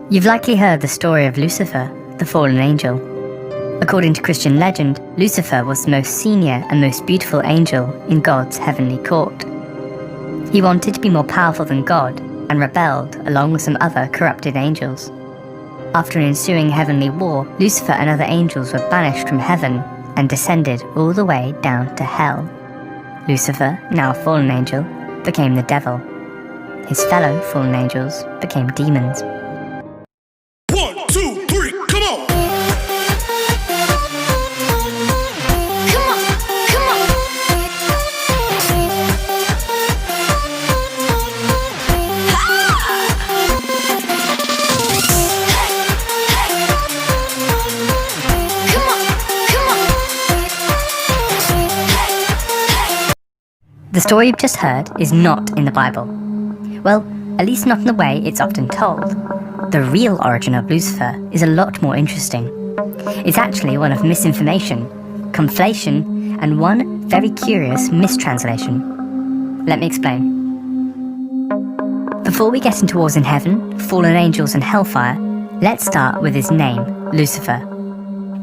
You've likely heard the story of Lucifer, the fallen angel. According to Christian legend, Lucifer was the most senior and most beautiful angel in God's heavenly court. He wanted to be more powerful than God and rebelled along with some other corrupted angels. After an ensuing heavenly war, Lucifer and other angels were banished from heaven and descended all the way down to hell. Lucifer, now a fallen angel, became the devil. His fellow fallen angels became demons. 1, 2, 3, come on! The story you've just heard is not in the Bible. Well, at least not in the way it's often told. The real origin of Lucifer is a lot more interesting. It's actually one of misinformation, conflation, and one very curious mistranslation. Let me explain. Before we get into wars in heaven, fallen angels and hellfire, let's start with his name, Lucifer.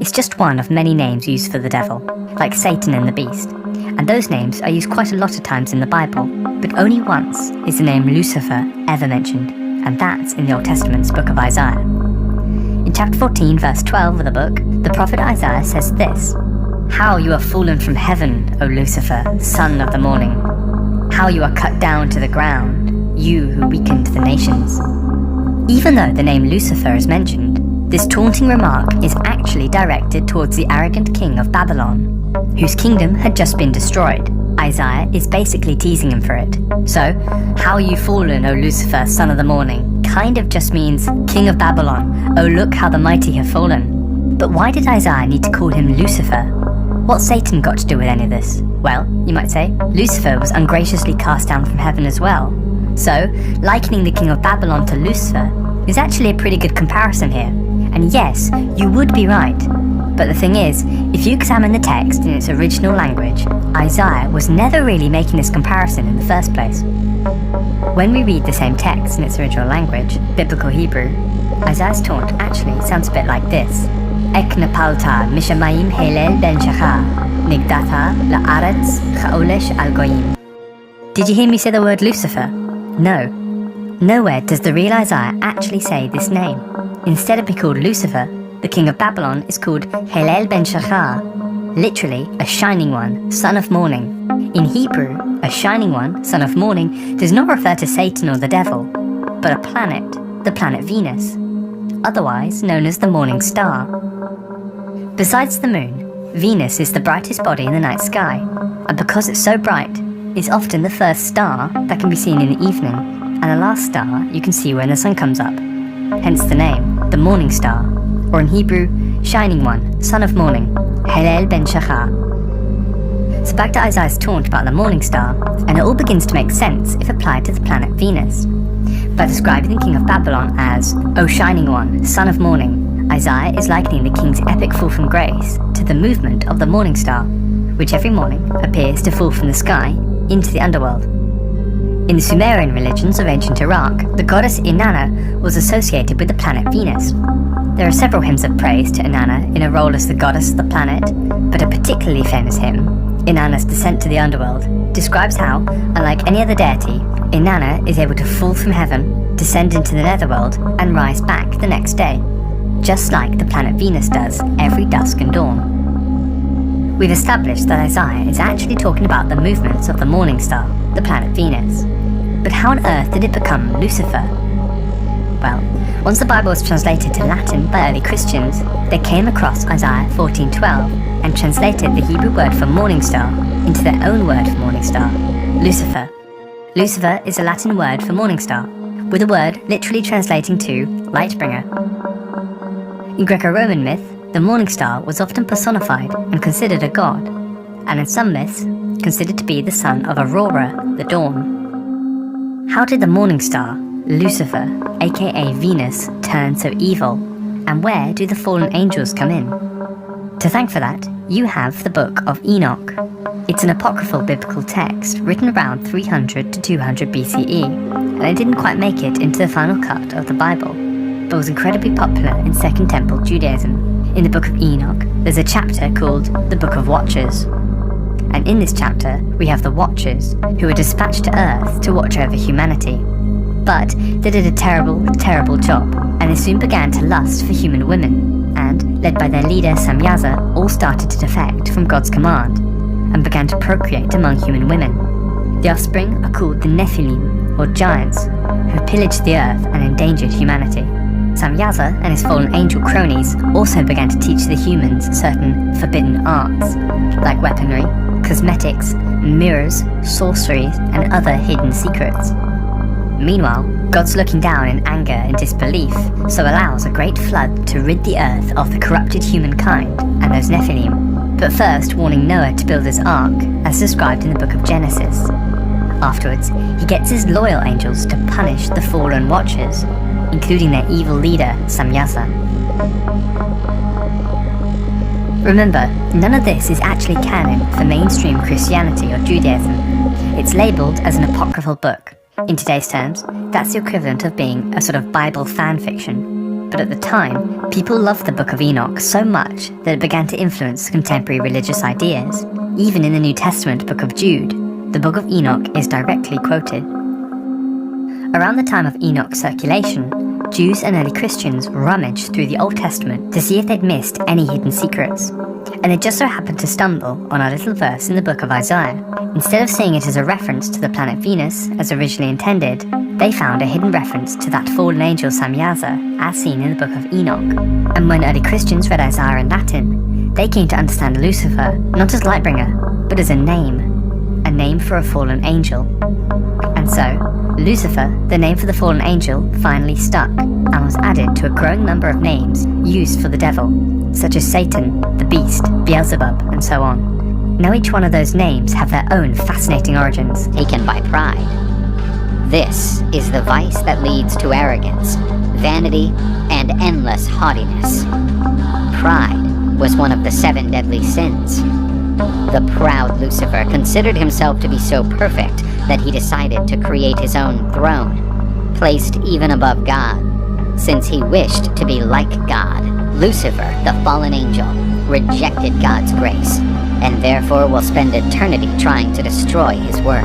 It's just one of many names used for the devil, like Satan and the beast. And those names are used quite a lot of times in the Bible, but only once is the name Lucifer ever mentioned, and that's in the Old Testament's book of Isaiah. In chapter 14, verse 12 of the book, the prophet Isaiah says this: "How you are fallen from heaven, O Lucifer, son of the morning! How you are cut down to the ground, you who weakened the nations!" Even though the name Lucifer is mentioned, this taunting remark is actually directed towards the arrogant king of Babylon, whose kingdom had just been destroyed. Isaiah is basically teasing him for it. So, "How you fallen, O Lucifer, son of the morning," kind of just means, "King of Babylon, oh look how the mighty have fallen." But why did Isaiah need to call him Lucifer? What's Satan got to do with any of this? Well, you might say, Lucifer was ungraciously cast down from heaven as well. So, likening the king of Babylon to Lucifer is actually a pretty good comparison here. And yes, you would be right. But the thing is, if you examine the text in its original language, Isaiah was never really making this comparison in the first place. When we read the same text in its original language, Biblical Hebrew, Isaiah's taunt actually sounds a bit like this: Ek napalta mishamayim helel ben shachar, nigdata la'aretz cha'olesh al goyim. Did you hear me say the word Lucifer? No. Nowhere does the real Isaiah actually say this name. Instead of being called Lucifer, the king of Babylon is called Helel ben Shachar, literally a shining one, son of morning. In Hebrew, a shining one, son of morning, does not refer to Satan or the devil, but a planet, the planet Venus, otherwise known as the morning star. Besides the moon, Venus is the brightest body in the night sky, and because it's so bright, it's often the first star that can be seen in the evening, and the last star you can see when the sun comes up. Hence the name, the morning star, or in Hebrew, shining one, son of morning, Helel ben Shachar. So back to Isaiah's taunt about the morning star, and it all begins to make sense if applied to the planet Venus. By describing the king of Babylon as, "O shining one, son of morning," Isaiah is likening the king's epic fall from grace to the movement of the morning star, which every morning appears to fall from the sky into the underworld. In the Sumerian religions of ancient Iraq, the goddess Inanna was associated with the planet Venus. There are several hymns of praise to Inanna in her role as the goddess of the planet, but a particularly famous hymn, Inanna's Descent to the Underworld, describes how, unlike any other deity, Inanna is able to fall from heaven, descend into the netherworld, and rise back the next day, just like the planet Venus does every dusk and dawn. We've established that Isaiah is actually talking about the movements of the morning star, the planet Venus. But how on earth did it become Lucifer? Well, once the Bible was translated to Latin by early Christians, they came across Isaiah 14:12 and translated the Hebrew word for morning star into their own word for morning star, Lucifer. Lucifer is a Latin word for morning star, with the word literally translating to light bringer. In Greco-Roman myth, the morning star was often personified and considered a god, and in some myths, considered to be the son of Aurora, the dawn. How did the morning star, Lucifer, aka Venus, turn so evil, and where do the fallen angels come in? To thank for that, you have the book of Enoch. It's an apocryphal biblical text written around 300 to 200 BCE, and it didn't quite make it into the final cut of the Bible. but was incredibly popular in Second Temple Judaism. In the Book of Enoch, there's a chapter called the Book of Watchers. And in this chapter, we have the Watchers, who were dispatched to Earth to watch over humanity. But they did a terrible, terrible job, and they soon began to lust for human women, and, led by their leader Samyaza, all started to defect from God's command, and began to procreate among human women. The offspring are called the Nephilim, or giants, who pillaged the earth and endangered humanity. Samyaza and his fallen angel cronies also began to teach the humans certain forbidden arts, like weaponry, cosmetics, mirrors, sorcery, and other hidden secrets. Meanwhile, God's looking down in anger and disbelief, so allows a great flood to rid the earth of the corrupted humankind and those Nephilim, but first warning Noah to build his ark, as described in the book of Genesis. Afterwards, he gets his loyal angels to punish the fallen Watchers, including their evil leader, Samyaza. Remember, none of this is actually canon for mainstream Christianity or Judaism. It's labelled as an apocryphal book. In today's terms, that's the equivalent of being a sort of Bible fan fiction. But at the time, people loved the Book of Enoch so much that it began to influence contemporary religious ideas. Even in the New Testament Book of Jude, the Book of Enoch is directly quoted. Around the time of Enoch's circulation, Jews and early Christians rummaged through the Old Testament to see if they'd missed any hidden secrets, and they just so happened to stumble on a little verse in the book of Isaiah. Instead of seeing it as a reference to the planet Venus, as originally intended, they found a hidden reference to that fallen angel Samyaza, as seen in the book of Enoch. And when early Christians read Isaiah in Latin, they came to understand Lucifer not as Lightbringer, but as a name for a fallen angel. And so, Lucifer, the name for the fallen angel, finally stuck, and was added to a growing number of names used for the devil, such as Satan, the Beast, Beelzebub, and so on. Now each one of those names have their own fascinating origins. Taken by pride. This is the vice that leads to arrogance, vanity, and endless haughtiness. Pride was one of the 7 deadly sins. The proud Lucifer considered himself to be so perfect that he decided to create his own throne, placed even above God, since he wished to be like God. Lucifer, the fallen angel, rejected God's grace, and therefore will spend eternity trying to destroy his work.